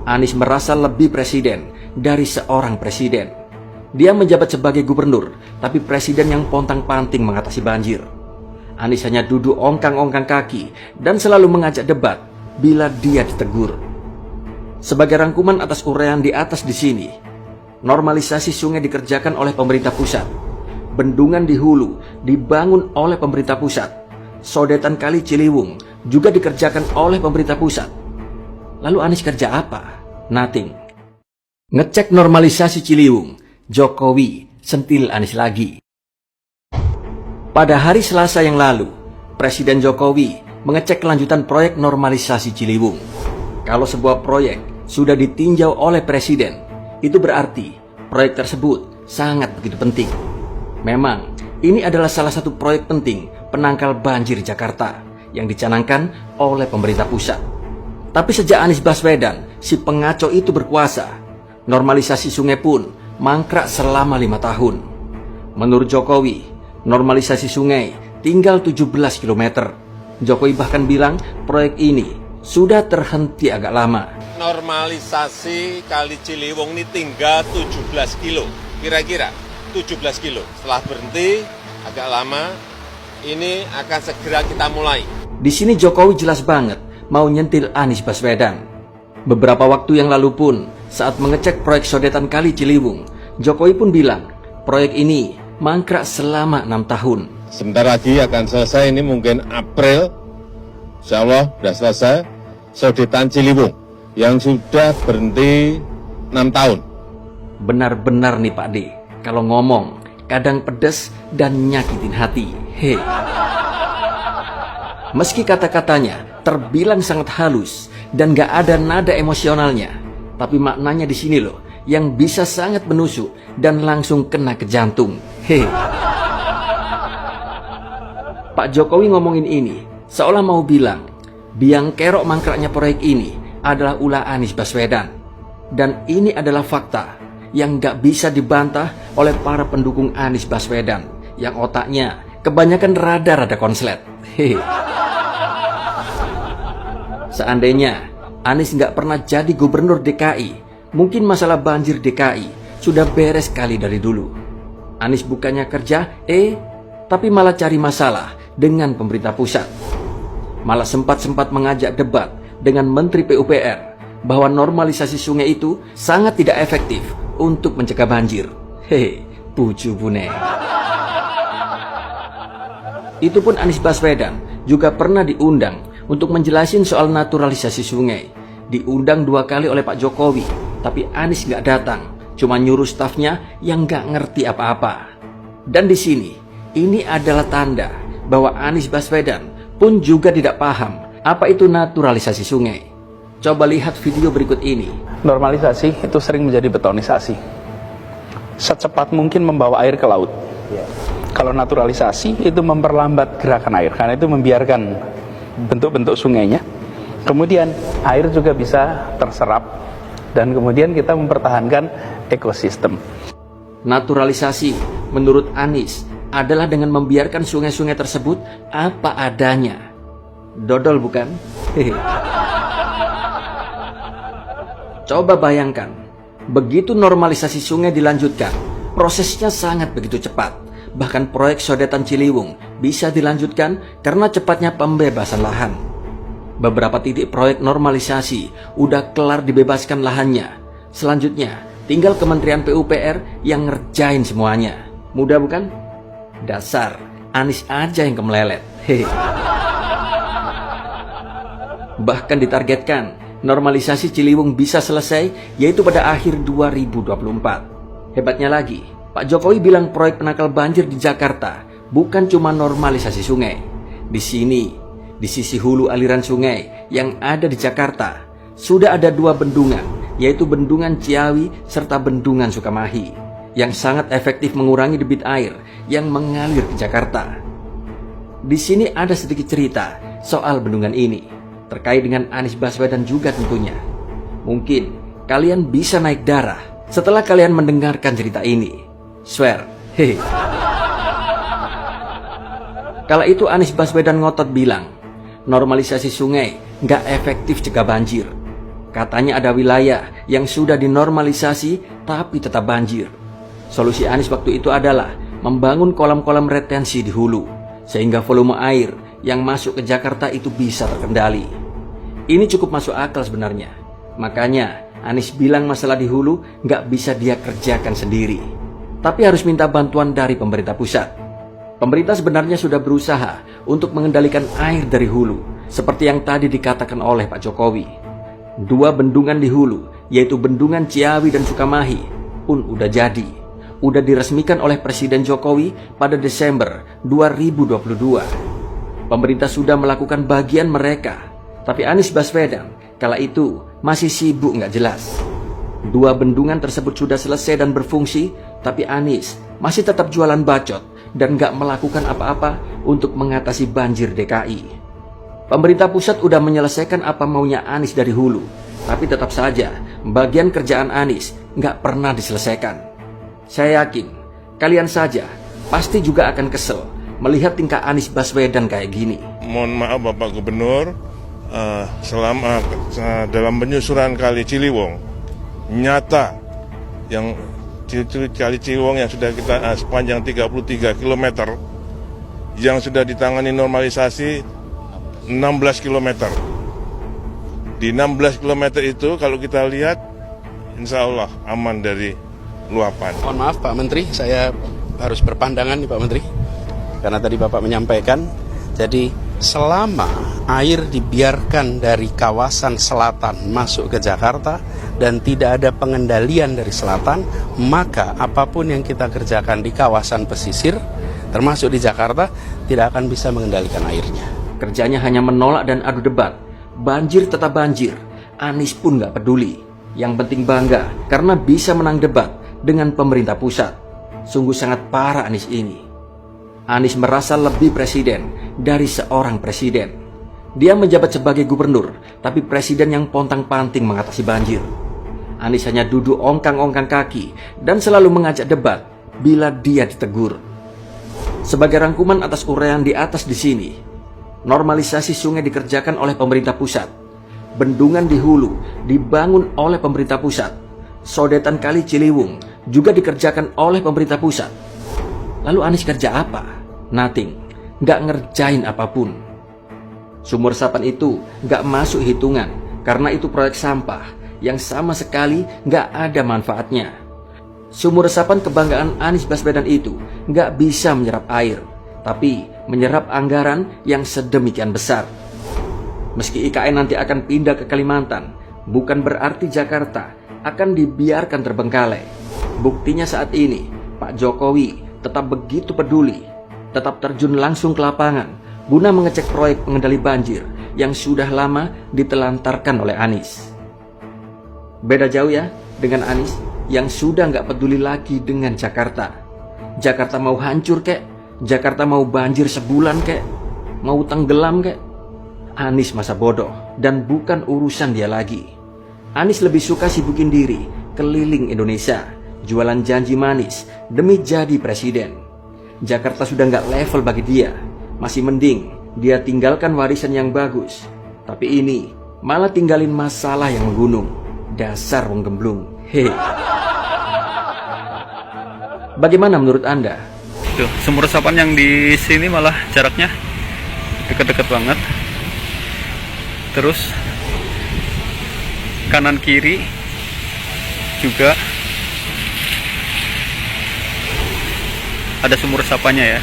Anies merasa lebih presiden dari seorang presiden. Dia menjabat sebagai gubernur, tapi presiden yang pontang-panting mengatasi banjir. Anies hanya duduk ongkang-ongkang kaki dan selalu mengajak debat bila dia ditegur. Sebagai rangkuman atas uraian di atas di sini, normalisasi sungai dikerjakan oleh pemerintah pusat. Bendungan di hulu dibangun oleh pemerintah pusat. Sodetan Kali Ciliwung juga dikerjakan oleh pemerintah pusat. Lalu Anies kerja apa? Nothing. Ngecek normalisasi Ciliwung, Jokowi sentil Anies lagi. Pada hari Selasa yang lalu, Presiden Jokowi mengecek kelanjutan proyek normalisasi Ciliwung. Kalau sebuah proyek sudah ditinjau oleh Presiden, itu berarti proyek tersebut sangat begitu penting. Memang, ini adalah salah satu proyek penting penangkal banjir Jakarta yang dicanangkan oleh pemerintah pusat. Tapi sejak Anies Baswedan, si pengaco itu berkuasa, normalisasi sungai pun mangkrak selama 5 tahun. Menurut Jokowi, normalisasi sungai tinggal 17 km. Jokowi bahkan bilang proyek ini sudah terhenti agak lama. Normalisasi Kali Ciliwung ini tinggal 17 kilo, kira-kira 17 kilo. Setelah berhenti agak lama, ini akan segera kita mulai. Di sini Jokowi jelas banget mau nyentil Anies Baswedan. Beberapa waktu yang lalu pun, saat mengecek proyek sodetan Kali Ciliwung, Jokowi pun bilang proyek ini mangkrak selama 6 tahun. Sebentar lagi akan selesai, ini mungkin April, insya Allah sudah selesai, sodetan Ciliwung yang sudah berhenti 6 tahun. Benar-benar nih Pak D, kalau ngomong kadang pedes dan nyakitin hati. Hei. Meski kata-katanya terbilang sangat halus dan gak ada nada emosionalnya, tapi maknanya di sini loh yang bisa sangat menusuk dan langsung kena ke jantung. Hei. Pak Jokowi ngomongin ini seolah mau bilang biang kerok mangkraknya proyek ini adalah ulah Anies Baswedan. Dan ini adalah fakta yang gak bisa dibantah oleh para pendukung Anies Baswedan yang otaknya kebanyakan rada-rada konslet. Hehe. Seandainya Anies nggak pernah jadi gubernur DKI, mungkin masalah banjir DKI sudah beres kali dari dulu. Anies bukannya kerja, tapi malah cari masalah dengan pemerintah pusat. Malah sempat-sempat mengajak debat dengan Menteri PUPR bahwa normalisasi sungai itu sangat tidak efektif untuk mencegah banjir. Hehe, pucu bune. Itu pun Anies Baswedan juga pernah diundang untuk menjelasin soal naturalisasi sungai. Diundang 2 kali oleh Pak Jokowi, tapi Anies nggak datang, cuma nyuruh stafnya yang nggak ngerti apa-apa. Dan di sini, ini adalah tanda bahwa Anies Baswedan pun juga tidak paham apa itu naturalisasi sungai. Coba lihat video berikut ini. Normalisasi itu sering menjadi betonisasi. Secepat mungkin membawa air ke laut. Kalau naturalisasi itu memperlambat gerakan air, karena itu membiarkan bentuk-bentuk sungainya. Kemudian air juga bisa terserap dan kemudian kita mempertahankan ekosistem. Naturalisasi menurut Anies adalah dengan membiarkan sungai-sungai tersebut apa adanya. Dodol bukan? Coba bayangkan, begitu normalisasi sungai dilanjutkan, prosesnya sangat begitu cepat. Bahkan proyek sodetan Ciliwung bisa dilanjutkan karena cepatnya pembebasan lahan. Beberapa titik proyek normalisasi udah kelar dibebaskan lahannya. Selanjutnya tinggal Kementerian PUPR yang ngerjain semuanya. Mudah bukan? Dasar Anies aja yang kemelelet. Hehe. Bahkan ditargetkan normalisasi Ciliwung bisa selesai yaitu pada akhir 2024. Hebatnya lagi, Pak Jokowi bilang proyek penangkal banjir di Jakarta bukan cuma normalisasi sungai. Di sini, di sisi hulu aliran sungai yang ada di Jakarta, sudah ada 2 bendungan, yaitu Bendungan Ciawi serta Bendungan Sukamahi, yang sangat efektif mengurangi debit air yang mengalir ke Jakarta. Di sini ada sedikit cerita soal bendungan ini, terkait dengan Anies Baswedan juga tentunya. Mungkin kalian bisa naik darah setelah kalian mendengarkan cerita ini. Swear, hehe. Kala itu Anies Baswedan ngotot bilang, normalisasi sungai nggak efektif cegah banjir. Katanya ada wilayah yang sudah dinormalisasi tapi tetap banjir. Solusi Anies waktu itu adalah membangun kolam-kolam retensi di hulu, sehingga volume air yang masuk ke Jakarta itu bisa terkendali. Ini cukup masuk akal sebenarnya. Makanya Anies bilang masalah di hulu nggak bisa dia kerjakan sendiri, tapi harus minta bantuan dari pemerintah pusat. Pemerintah sebenarnya sudah berusaha untuk mengendalikan air dari hulu, seperti yang tadi dikatakan oleh Pak Jokowi. 2 bendungan di hulu, yaitu Bendungan Ciawi dan Sukamahi, pun udah jadi. Udah diresmikan oleh Presiden Jokowi pada Desember 2022. Pemerintah sudah melakukan bagian mereka, tapi Anies Baswedan kala itu masih sibuk nggak jelas. 2 bendungan tersebut sudah selesai dan berfungsi, tapi Anies masih tetap jualan bacot dan nggak melakukan apa-apa untuk mengatasi banjir DKI. Pemerintah pusat udah menyelesaikan apa maunya Anies dari hulu, tapi tetap saja bagian kerjaan Anies nggak pernah diselesaikan. Saya yakin kalian saja pasti juga akan kesel melihat tingkah Anies Baswedan kayak gini. Mohon maaf Bapak Gubernur, selama dalam penyusuran Kali Ciliwung, nyata yang Kali Ciliwung yang sudah kita sepanjang 33 km yang sudah ditangani normalisasi 16 km. Di 16 km itu kalau kita lihat insya Allah aman dari luapan. Mohon maaf Pak Menteri, saya harus berpandangan nih Pak Menteri, karena tadi Bapak menyampaikan, jadi selama air dibiarkan dari kawasan selatan masuk ke Jakarta dan tidak ada pengendalian dari selatan, maka apapun yang kita kerjakan di kawasan pesisir, termasuk di Jakarta, tidak akan bisa mengendalikan airnya. Kerjanya hanya menolak dan adu debat. Banjir tetap banjir. Anies pun nggak peduli. Yang penting bangga karena bisa menang debat dengan pemerintah pusat. Sungguh sangat parah Anies ini. Anies merasa lebih presiden dari seorang presiden. Dia menjabat sebagai gubernur, tapi presiden yang pontang-panting mengatasi banjir. Anies hanya duduk ongkang-ongkang kaki dan selalu mengajak debat bila dia ditegur. Sebagai rangkuman atas uraian di atas di sini, normalisasi sungai dikerjakan oleh pemerintah pusat. Bendungan di hulu dibangun oleh pemerintah pusat. Sodetan Kali Ciliwung juga dikerjakan oleh pemerintah pusat. Lalu Anies kerja apa? Nothing. Nggak ngerjain apapun. Sumur resapan itu nggak masuk hitungan karena itu proyek sampah yang sama sekali nggak ada manfaatnya. Sumur resapan kebanggaan Anies Baswedan itu nggak bisa menyerap air, tapi menyerap anggaran yang sedemikian besar. Meski IKN nanti akan pindah ke Kalimantan, bukan berarti Jakarta akan dibiarkan terbengkalai. Buktinya saat ini, Pak Jokowi tetap begitu peduli, tetap terjun langsung ke lapangan guna mengecek proyek pengendali banjir yang sudah lama ditelantarkan oleh Anies. Beda jauh ya dengan Anies yang sudah nggak peduli lagi dengan Jakarta. Jakarta mau hancur kek, Jakarta mau banjir sebulan kek, mau tenggelam kek, Anies masa bodoh dan bukan urusan dia lagi. Anies lebih suka sibukin diri keliling Indonesia, jualan janji manis demi jadi presiden. Jakarta sudah nggak level bagi dia. Masih mending dia tinggalkan warisan yang bagus. Tapi ini malah tinggalin masalah yang menggunung. Dasar wong gemblung. Hei. Bagaimana menurut Anda? Tuh, sumur resapan yang di sini malah jaraknya deket-deket banget. Terus kanan kiri juga ada sumur resapannya ya.